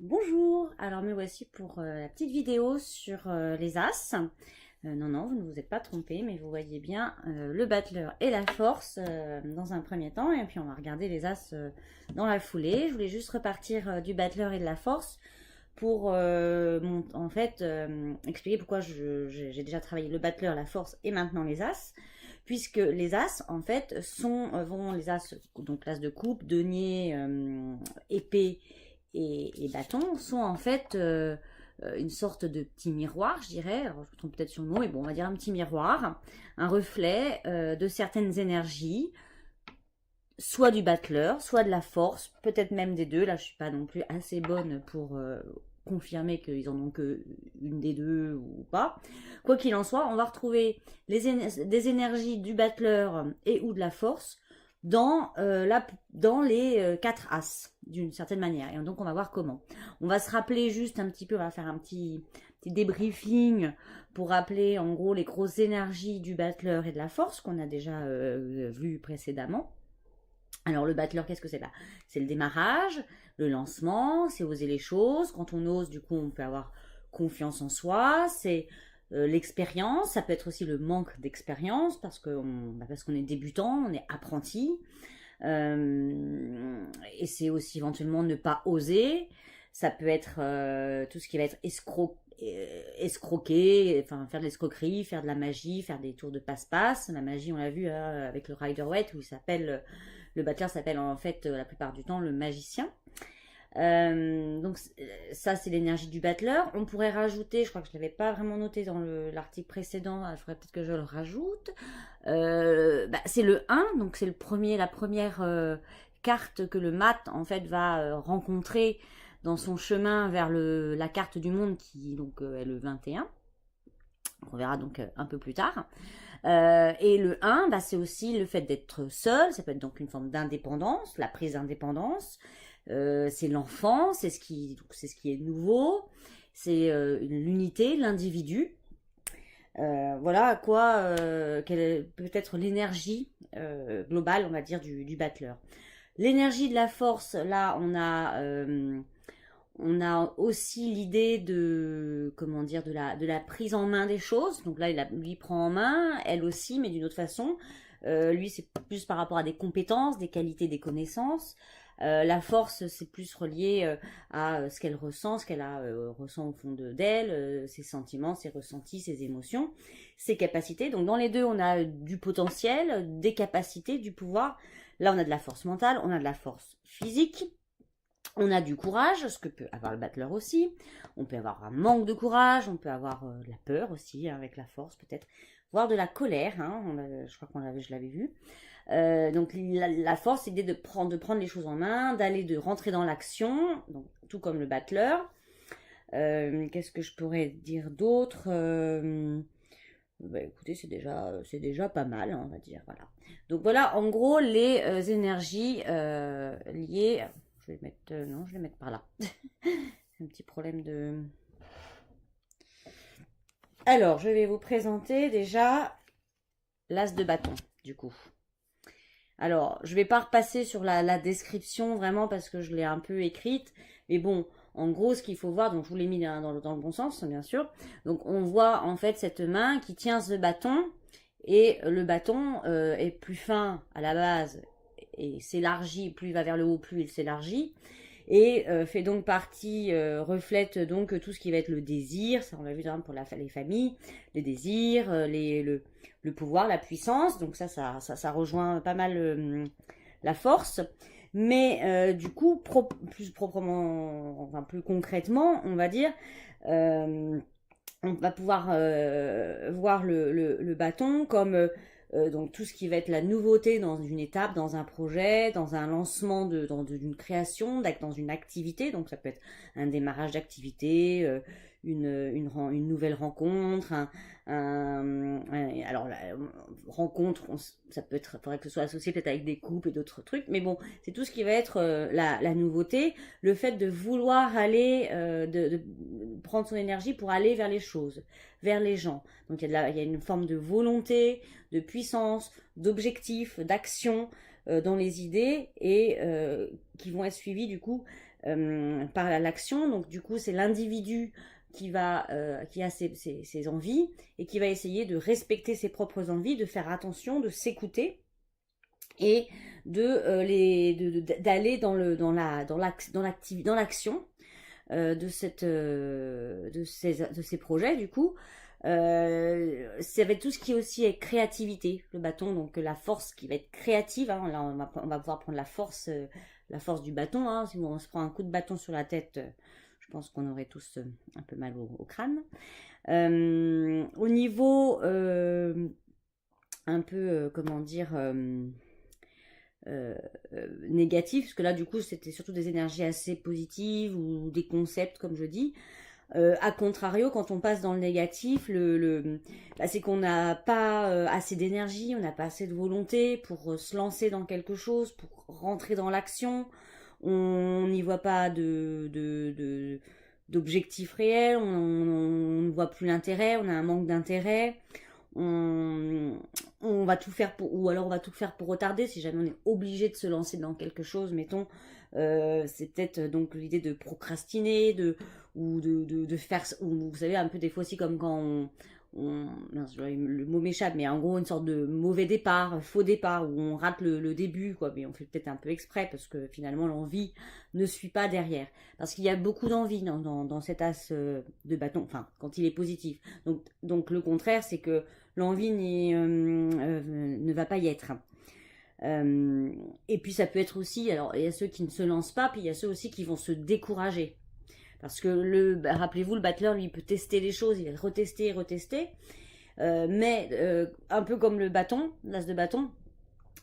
Bonjour, alors me voici pour la petite vidéo sur les As. Non, vous ne vous êtes pas trompé, mais vous voyez bien le battleur et la force dans un premier temps, et puis on va regarder les As dans la foulée. Je voulais juste repartir du battleur et de la force pour en fait expliquer pourquoi j'ai déjà travaillé le battleur, la force et maintenant les As. Puisque les As, en fait, vont les As, donc l'As de coupe, denier, épée et bâton sont en fait une sorte de petit miroir, je dirais. Alors, je me trompe peut-être sur le mot, mais bon, on va dire un petit miroir, un reflet de certaines énergies, soit du battleur, soit de la force, peut-être même des deux. Là, je suis pas non plus assez bonne pour confirmer qu'ils en ont que une des deux ou pas. Quoi qu'il en soit, on va retrouver des énergies du battleur et ou de la force dans les quatre as, d'une certaine manière. Et donc, on va voir comment. On va se rappeler juste un petit peu, on va faire un petit débriefing pour rappeler en gros les grosses énergies du battleur et de la force qu'on a déjà vu précédemment. Alors le battleur, qu'est-ce que c'est là? C'est le démarrage, le lancement, c'est oser les choses. Quand on ose, du coup, on peut avoir confiance en soi. C'est l'expérience, ça peut être aussi le manque d'expérience parce qu'on est débutant, on est apprenti. Et c'est aussi éventuellement ne pas oser. Ça peut être tout ce qui va être escroquer, enfin faire de l'escroquerie, faire de la magie, faire des tours de passe-passe. La magie, on l'a vu avec le Rider-Waite où le battleur s'appelle en fait la plupart du temps le magicien. Donc ça c'est l'énergie du battleur. On pourrait rajouter, je crois que je ne l'avais pas vraiment noté dans l'article précédent, il faudrait peut-être que je le rajoute. C'est le 1, donc c'est la première carte que le mat en fait va rencontrer dans son chemin vers la carte du monde qui donc est le 21. On verra donc un peu plus tard. Et le 1, c'est aussi le fait d'être seul, ça peut être donc une forme d'indépendance, la prise d'indépendance. C'est l'enfant, c'est ce qui est nouveau, c'est l'unité, l'individu. Voilà à quoi quelle est peut-être l'énergie globale, on va dire, du battleur. L'énergie de la force, là, on a aussi l'idée de, comment dire, de la prise en main des choses. Donc là, lui prend en main, elle aussi, mais d'une autre façon. Lui, c'est plus par rapport à des compétences, des qualités, des connaissances. La force, c'est plus relié à ce qu'elle ressent, ce qu'elle ressent au fond d'elle, ses sentiments, ses ressentis, ses émotions, ses capacités. Donc dans les deux, on a du potentiel, des capacités, du pouvoir. Là, on a de la force mentale, on a de la force physique. On a du courage, ce que peut avoir le battleur aussi. On peut avoir un manque de courage, on peut avoir de la peur aussi, hein, avec la force peut-être, voire de la colère, hein, je crois je l'avais vu. Donc la force, c'est l'idée de prendre les choses en main, de rentrer dans l'action, donc tout comme le battleur. Qu'est-ce que je pourrais dire d'autre? Écoutez, c'est déjà pas mal, hein, on va dire. Voilà. Donc voilà, en gros, les énergies liées. Je vais mettre, non, je vais mettre par là. C'est un petit problème de. Alors, je vais vous présenter déjà l'as de bâton, du coup. Alors, je vais pas repasser sur la description vraiment parce que je l'ai un peu écrite. Mais bon, en gros, ce qu'il faut voir, donc je vous l'ai mis dans le bon sens, bien sûr. Donc, on voit en fait cette main qui tient ce bâton. Et le bâton est plus fin à la base et s'élargit, plus il va vers le haut, plus il s'élargit. Et fait donc partie, reflète donc tout ce qui va être le désir, ça on l'a vu par exemple pour les familles, les désirs, le pouvoir, la puissance, donc ça rejoint pas mal la force. Mais du coup, plus proprement, enfin plus concrètement, on va dire, euh, on va pouvoir voir le bâton comme donc tout ce qui va être la nouveauté dans une étape, dans un projet, dans un lancement d'une création, dans une activité. Donc ça peut être un démarrage d'activité, une nouvelle rencontre, alors la rencontre, ça peut être, faudrait que ce soit associé peut-être avec des couples et d'autres trucs, mais bon, c'est tout ce qui va être la nouveauté, le fait de vouloir aller, de prendre son énergie pour aller vers les choses, vers les gens. Donc il y a une forme de volonté, de puissance, d'objectif, d'action dans les idées et qui vont être suivies du coup par l'action. Donc du coup, c'est l'individu qui a ses envies et qui va essayer de respecter ses propres envies, de faire attention, de s'écouter et d'aller dans l'action de ces projets du coup. Ça va être tout ce qui aussi est créativité, le bâton, donc la force qui va être créative, hein. Là on va pouvoir prendre la force du bâton, hein. Si on se prend un coup de bâton sur la tête, je pense qu'on aurait tous un peu mal au crâne. Au niveau un peu, comment dire, négatif, parce que là du coup c'était surtout des énergies assez positives ou des concepts comme je dis. A contrario, quand on passe dans le négatif, c'est qu'on n'a pas assez d'énergie, on n'a pas assez de volonté pour se lancer dans quelque chose, pour rentrer dans l'action. On n'y voit pas d'objectif réel, on ne voit plus l'intérêt, on a un manque d'intérêt. On va tout faire ou alors on va tout faire pour retarder si jamais on est obligé de se lancer dans quelque chose, mettons. C'est peut-être donc l'idée de procrastiner, ou de faire, ou vous savez un peu des fois aussi comme quand le mot m'échappe, mais en gros une sorte de mauvais départ, faux départ, où on rate le début, quoi, mais on fait peut-être un peu exprès parce que finalement l'envie ne suit pas derrière, parce qu'il y a beaucoup d'envie dans cet as de bâton, enfin quand il est positif. Donc le contraire, c'est que l'envie ne va pas y être. Et puis ça peut être aussi, alors il y a ceux qui ne se lancent pas, puis il y a ceux aussi qui vont se décourager. Parce que rappelez-vous, le battleur, lui, il peut tester les choses, il va retester, mais un peu comme le bâton, l'as de bâton,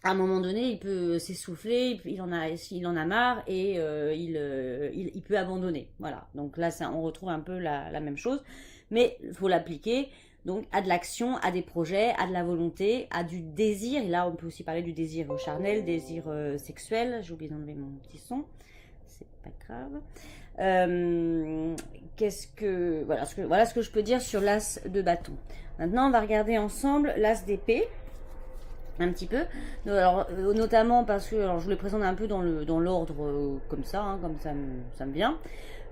à un moment donné, il peut s'essouffler, il en a marre et il peut abandonner. Voilà, donc là, on retrouve un peu la même chose, mais il faut l'appliquer. Donc à de l'action, à des projets, à de la volonté, à du désir. Et là, on peut aussi parler du désir charnel, désir sexuel. J'ai oublié d'enlever mon petit son. C'est pas grave. Voilà ce que je peux dire sur l'as de bâton. Maintenant, on va regarder ensemble l'as d'épée. Un petit peu. Alors, notamment parce que je vous le présente un peu dans l'ordre comme ça, hein, comme ça me vient.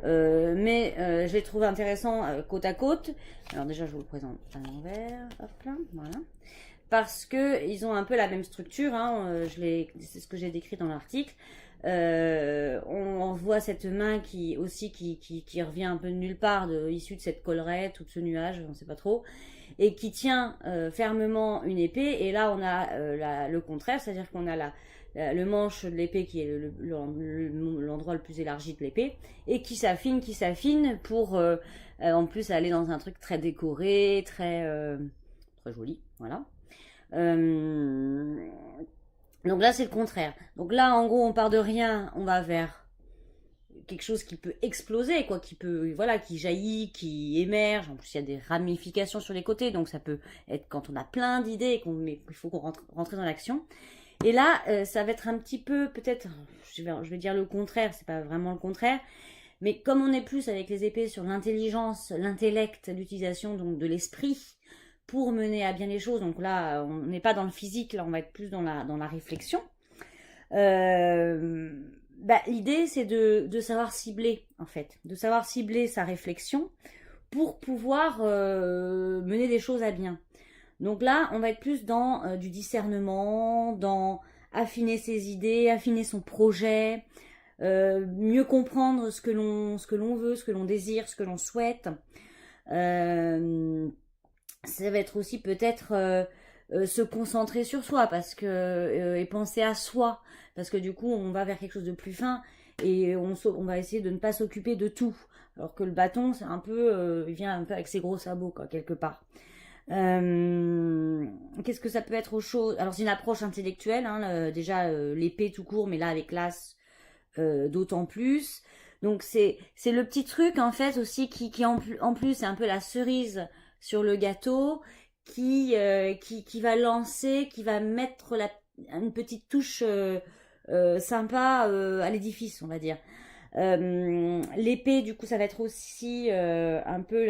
Mais je l'ai trouvé intéressant côte à côte. Alors déjà je vous le présente à l'envers, hop là, voilà. Parce que ils ont un peu la même structure, hein, c'est ce que j'ai décrit dans l'article. On voit cette main qui revient un peu de nulle part, issue de cette collerette ou de ce nuage, on ne sait pas trop, et qui tient fermement une épée. Et là on a le contraire, c'est-à-dire qu'on a le manche de l'épée qui est l'endroit le plus élargi de l'épée et qui s'affine pour en plus aller dans un truc très décoré, très joli, voilà. Donc là c'est le contraire. Donc là en gros on part de rien, on va vers quelque chose qui peut exploser, quoi, qui jaillit, qui émerge. En plus il y a des ramifications sur les côtés, donc ça peut être quand on a plein d'idées et il faut qu'on rentre dans l'action. Et là, ça va être un petit peu, peut-être, je vais dire le contraire, c'est pas vraiment le contraire, mais comme on est plus avec les épées sur l'intelligence, l'intellect, l'utilisation donc de l'esprit pour mener à bien les choses, donc là, on n'est pas dans le physique, là, on va être plus dans la réflexion. L'idée, c'est de savoir cibler, en fait, de savoir cibler sa réflexion pour pouvoir mener des choses à bien. Donc là, on va être plus dans du discernement, dans affiner ses idées, affiner son projet, mieux comprendre ce que l'on veut, ce que l'on désire, ce que l'on souhaite. Ça va être aussi peut-être se concentrer sur soi et penser à soi, parce que du coup, on va vers quelque chose de plus fin et on va essayer de ne pas s'occuper de tout. Alors que le bâton, c'est un peu, il vient un peu avec ses gros sabots, quoi, quelque part. Qu'est-ce que ça peut être autre chose? Alors c'est une approche intellectuelle, hein, déjà l'épée tout court, mais là avec l'as d'autant plus. Donc c'est le petit truc en fait aussi qui en plus c'est un peu la cerise sur le gâteau qui va lancer, qui va mettre une petite touche sympa à l'édifice, on va dire. L'épée du coup ça va être aussi un peu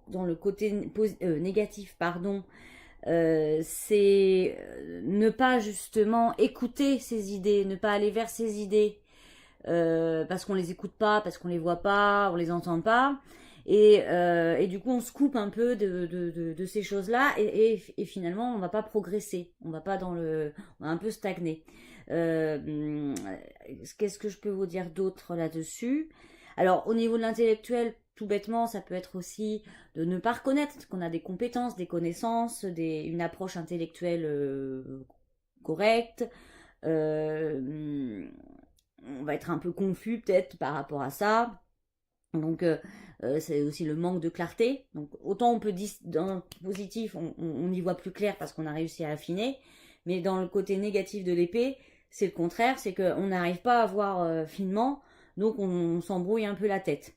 dans le côté négatif, pardon, c'est ne pas justement écouter ses idées, ne pas aller vers ses idées, parce qu'on les écoute pas, parce qu'on les voit pas, on les entend pas. Et du coup, on se coupe un peu de ces choses-là et finalement, on va pas progresser. On va pas on va un peu stagner. Qu'est-ce que je peux vous dire d'autre là-dessus? Alors, au niveau de l'intellectuel, tout bêtement, ça peut être aussi de ne pas reconnaître qu'on a des compétences, des connaissances, une approche intellectuelle correcte. On va être un peu confus peut-être par rapport à ça. Donc, c'est aussi le manque de clarté. Donc, autant on peut dire dans le positif, on y voit plus clair parce qu'on a réussi à affiner. Mais dans le côté négatif de l'épée, c'est le contraire, c'est qu'on n'arrive pas à voir finement, donc on s'embrouille un peu la tête.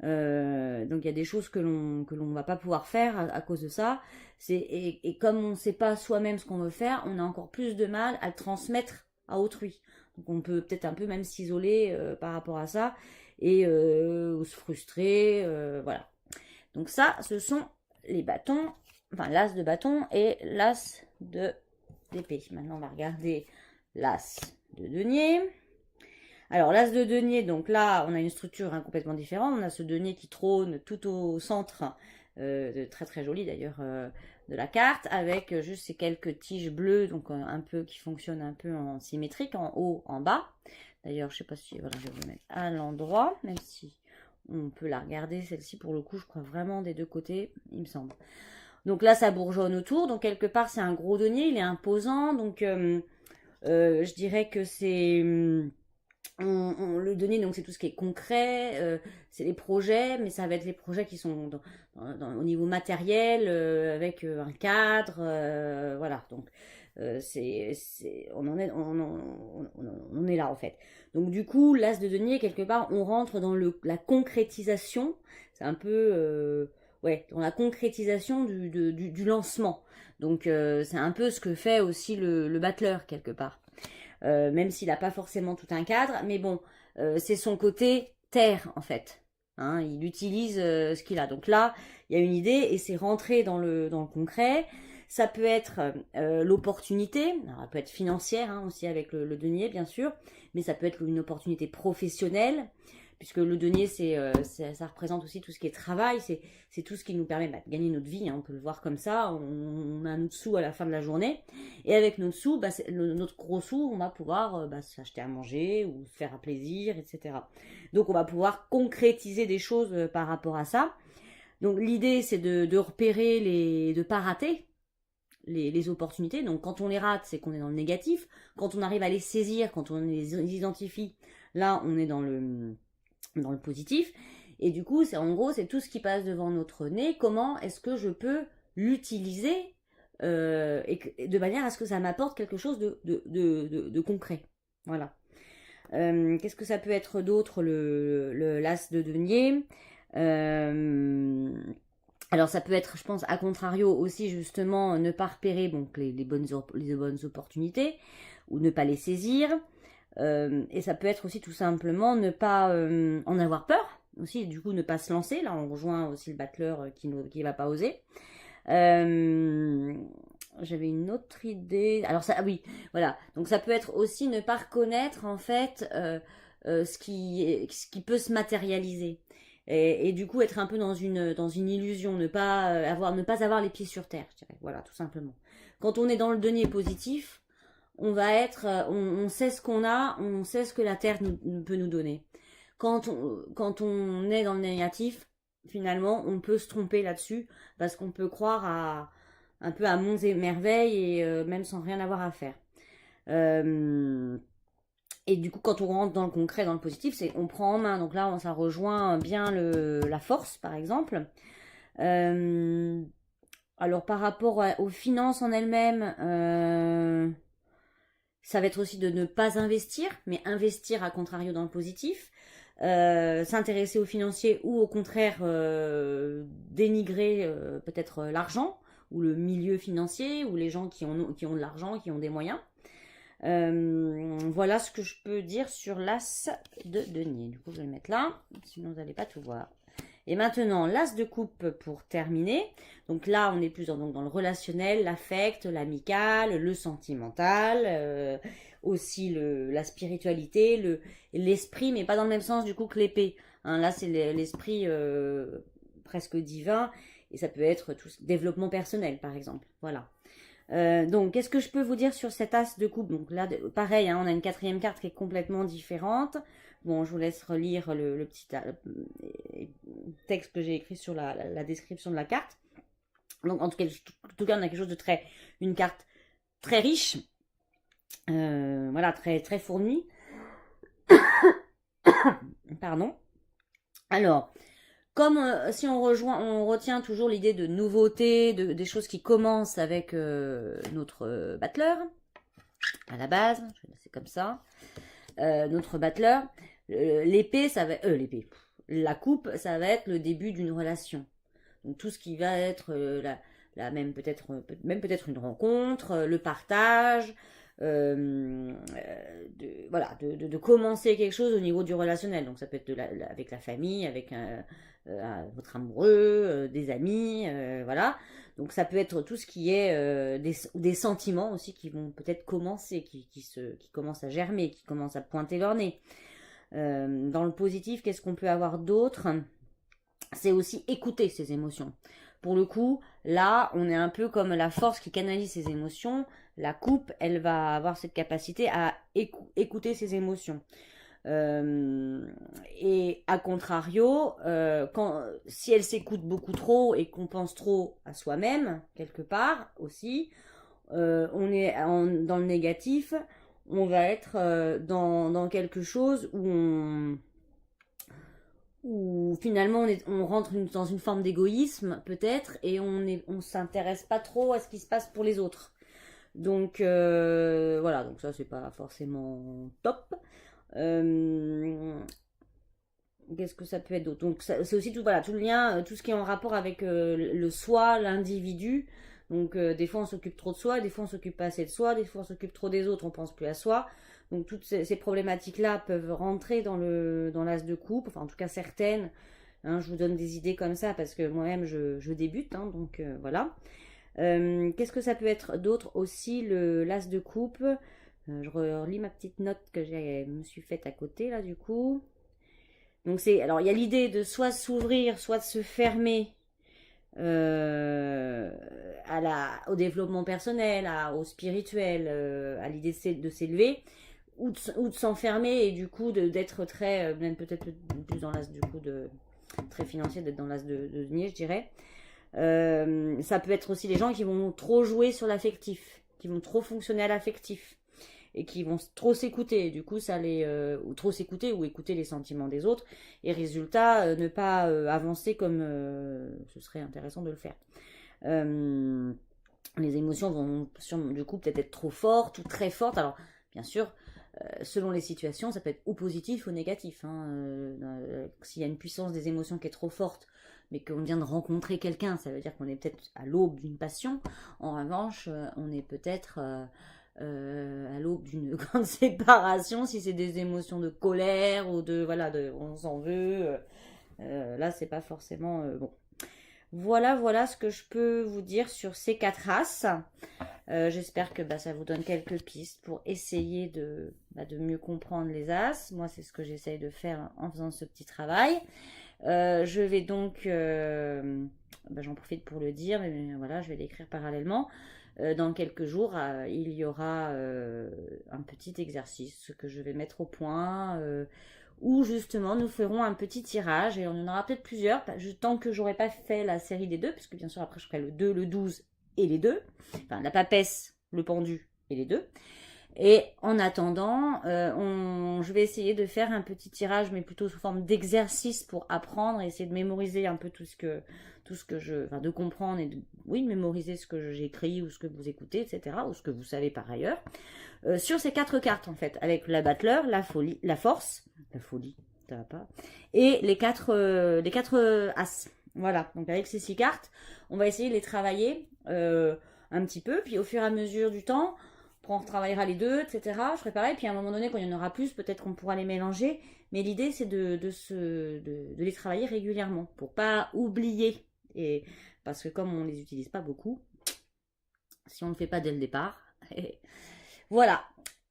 Donc il y a des choses que l'on va pas pouvoir faire à cause de ça. Et comme on ne sait pas soi-même ce qu'on veut faire, on a encore plus de mal à le transmettre à autrui. Donc on peut peut-être un peu même s'isoler par rapport à ça ou se frustrer, voilà. Donc ça, ce sont les bâtons, enfin l'as de bâton et l'as d'épée. Maintenant on va regarder l'as de denier. Alors, l'as de denier, donc là, on a une structure complètement différente. On a ce denier qui trône tout au centre, très très joli d'ailleurs, de la carte, avec juste ces quelques tiges bleues, donc un peu qui fonctionnent un peu en symétrique, en haut, en bas. D'ailleurs, je sais pas si, voilà, je vais vous mettre à l'endroit, même si on peut la regarder, celle-ci, pour le coup, je crois vraiment des deux côtés, il me semble. Donc là, ça bourgeonne autour, donc quelque part, c'est un gros denier, il est imposant, donc je dirais que c'est... le denier, donc c'est tout ce qui est concret, c'est les projets, mais ça va être les projets qui sont au niveau matériel, avec un cadre, voilà. Donc on en est là en fait. Donc du coup, l'as de denier, quelque part, on rentre dans la concrétisation. C'est un peu, ouais, dans la concrétisation du lancement. Donc c'est un peu ce que fait aussi le battleur quelque part. Même s'il n'a pas forcément tout un cadre, mais bon, c'est son côté terre en fait. Hein, il utilise ce qu'il a. Donc là, il y a une idée et c'est rentrer dans le concret. Ça peut être l'opportunité, alors elle peut être financière hein, aussi avec le denier bien sûr, mais ça peut être une opportunité professionnelle, puisque le denier ça représente aussi tout ce qui est travail, c'est tout ce qui nous permet de gagner notre vie, hein, on peut le voir comme ça, on a notre sou à la fin de la journée, et avec notre sou, notre gros sou, on va pouvoir s'acheter à manger ou se faire un plaisir, etc. Donc on va pouvoir concrétiser des choses par rapport à ça. Donc l'idée c'est de repérer, de ne pas rater les opportunités. Donc quand on les rate, c'est qu'on est dans le négatif. Quand on arrive à les saisir, quand on les identifie, là on est dans le positif. Et du coup, en gros, c'est tout ce qui passe devant notre nez. Comment est-ce que je peux l'utiliser et de manière à ce que ça m'apporte quelque chose de concret. Voilà. Qu'est-ce que ça peut être d'autre, l'as de denier alors ça peut être, je pense, à contrario aussi, justement, ne pas repérer donc, les bonnes opportunités ou ne pas les saisir. Et ça peut être aussi tout simplement ne pas en avoir peur, aussi du coup ne pas se lancer. Là on rejoint aussi le battleur qui va pas oser. J'avais une autre idée. Alors ça, oui, voilà. Donc ça peut être aussi ne pas reconnaître en fait ce qui peut se matérialiser. Et du coup être un peu dans une illusion, ne pas avoir les pieds sur terre, je dirais. Voilà, tout simplement. Quand on est dans le denier positif, on va être, on sait ce qu'on a, on sait ce que la terre peut nous donner. Quand on est dans le négatif, finalement, on peut se tromper là-dessus parce qu'on peut croire un peu à monts et merveilles et même sans rien avoir à faire. Et du coup, quand on rentre dans le concret, dans le positif, on prend en main. Donc là, ça rejoint bien la force, par exemple. Alors, par rapport aux finances en elles-mêmes, ça va être aussi de ne pas investir, mais investir à contrario dans le positif. S'intéresser aux financiers ou au contraire dénigrer peut-être l'argent ou le milieu financier ou les gens qui ont de l'argent, qui ont des moyens. Voilà ce que je peux dire sur l'as de denier. Du coup, je vais le mettre là, sinon vous n'allez pas tout voir. Et maintenant, l'as de coupe pour terminer. Donc là, on est plus dans le relationnel, l'affect, l'amical, le sentimental. aussi la spiritualité, l'esprit, mais pas dans le même sens du coup que l'épée. Hein, là, c'est l'esprit presque divin, et ça peut être tout développement personnel, par exemple. Voilà. Donc, qu'est-ce que je peux vous dire sur cet as de coupe? Donc là, pareil, hein, on a une quatrième carte qui est complètement différente. Bon, je vous laisse relire le petit texte que j'ai écrit sur la description de la carte. Donc, en tout cas, on a quelque chose de une carte très riche, voilà, très fournie. Pardon. Alors, comme si on retient toujours l'idée de nouveauté, des choses qui commencent avec notre battleur, à la base, je vais laisser comme ça, notre battleur, l'épée, ça va, la coupe, ça va être le début d'une relation. Donc tout ce qui va être même peut-être une rencontre, le partage, de commencer quelque chose au niveau du relationnel. Donc ça peut être avec la famille, avec votre amoureux, des amis, voilà. Donc ça peut être tout ce qui est des sentiments aussi qui vont peut-être commencer, qui commencent à germer, qui commencent à pointer leur nez. Dans le positif, qu'est-ce qu'on peut avoir d'autre? C'est aussi écouter ses émotions. Pour le coup, là, on est un peu comme la force qui canalise ses émotions. La coupe, elle va avoir cette capacité à écouter ses émotions. Et à contrario, si elle s'écoute beaucoup trop et qu'on pense trop à soi-même, quelque part aussi, on est dans le négatif, on va être dans quelque chose où finalement on rentre dans une forme d'égoïsme peut-être, et on s'intéresse pas trop à ce qui se passe pour les autres. Donc voilà, donc ça c'est pas forcément top. Qu'est-ce que ça peut être d'autre? Donc c'est aussi tout, voilà, tout le lien, tout ce qui est en rapport avec le soi, l'individu. Donc des fois on s'occupe trop de soi, des fois on s'occupe pas assez de soi, des fois on s'occupe trop des autres, on pense plus à soi. Donc toutes ces problématiques-là peuvent rentrer dans l'as de coupe, enfin en tout cas certaines. Hein, je vous donne des idées comme ça parce que moi-même je débute, hein, donc voilà. Qu'est-ce que ça peut être d'autre aussi, l'as de coupe? Je relis ma petite note que me suis faite à côté là du coup. Donc alors il y a l'idée de soit s'ouvrir, soit de se fermer au développement personnel, au spirituel, à l'idée de s'élever, ou de s'enfermer et du coup d'être très, même peut-être plus dans l'as du coup très financier, d'être dans l'as de denier, je dirais. Ça peut être aussi les gens qui vont trop jouer sur l'affectif, qui vont trop fonctionner à l'affectif et qui vont trop s'écouter. Du coup, ou trop s'écouter ou écouter les sentiments des autres. Et résultat, ne pas avancer comme ce serait intéressant de le faire. Les émotions vont du coup peut-être être trop fortes ou très fortes. Alors, bien sûr, selon les situations, ça peut être ou positif ou négatif. Hein. S'il y a une puissance des émotions qui est trop forte, mais qu'on vient de rencontrer quelqu'un, ça veut dire qu'on est peut-être à l'aube d'une passion. En revanche, on est peut-être à l'aube d'une grande séparation, si c'est des émotions de colère ou on s'en veut. Là, c'est pas forcément bon. Voilà ce que je peux vous dire sur ces 4 races. J'espère que ça vous donne quelques pistes pour essayer de mieux comprendre les as. Moi, c'est ce que j'essaye de faire en faisant ce petit travail. Je vais donc, j'en profite pour le dire, mais voilà, je vais l'écrire parallèlement. Dans quelques jours, il y aura un petit exercice que je vais mettre au point, où justement nous ferons un petit tirage, et on en aura peut-être plusieurs, tant que j'aurai pas fait la série des deux, puisque bien sûr après je ferai le 2, le 12 et les deux, enfin la papesse, le pendu et les deux. Et en attendant, je vais essayer de faire un petit tirage, mais plutôt sous forme d'exercice pour apprendre et essayer de mémoriser un peu de comprendre et de mémoriser ce que j'écris ou ce que vous écoutez, etc. ou ce que vous savez par ailleurs. Sur ces 4 cartes en fait, avec la battleur, la folie, la force, la folie, ça va pas, et les 4 as. Voilà, donc avec ces 6 cartes, on va essayer de les travailler un petit peu, puis au fur et à mesure du temps, on retravaillera les deux, etc. Je ferai pareil, puis à un moment donné, quand il y en aura plus, peut-être qu'on pourra les mélanger. Mais l'idée, c'est de les travailler régulièrement, pour pas oublier. Et parce que comme on les utilise pas beaucoup, si on ne le fait pas dès le départ, voilà.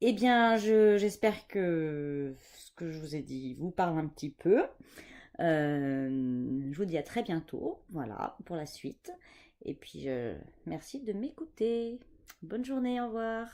Eh bien, j'espère que ce que je vous ai dit vous parle un petit peu. Je vous dis à très bientôt, voilà, pour la suite. Et puis, merci de m'écouter. Bonne journée, au revoir.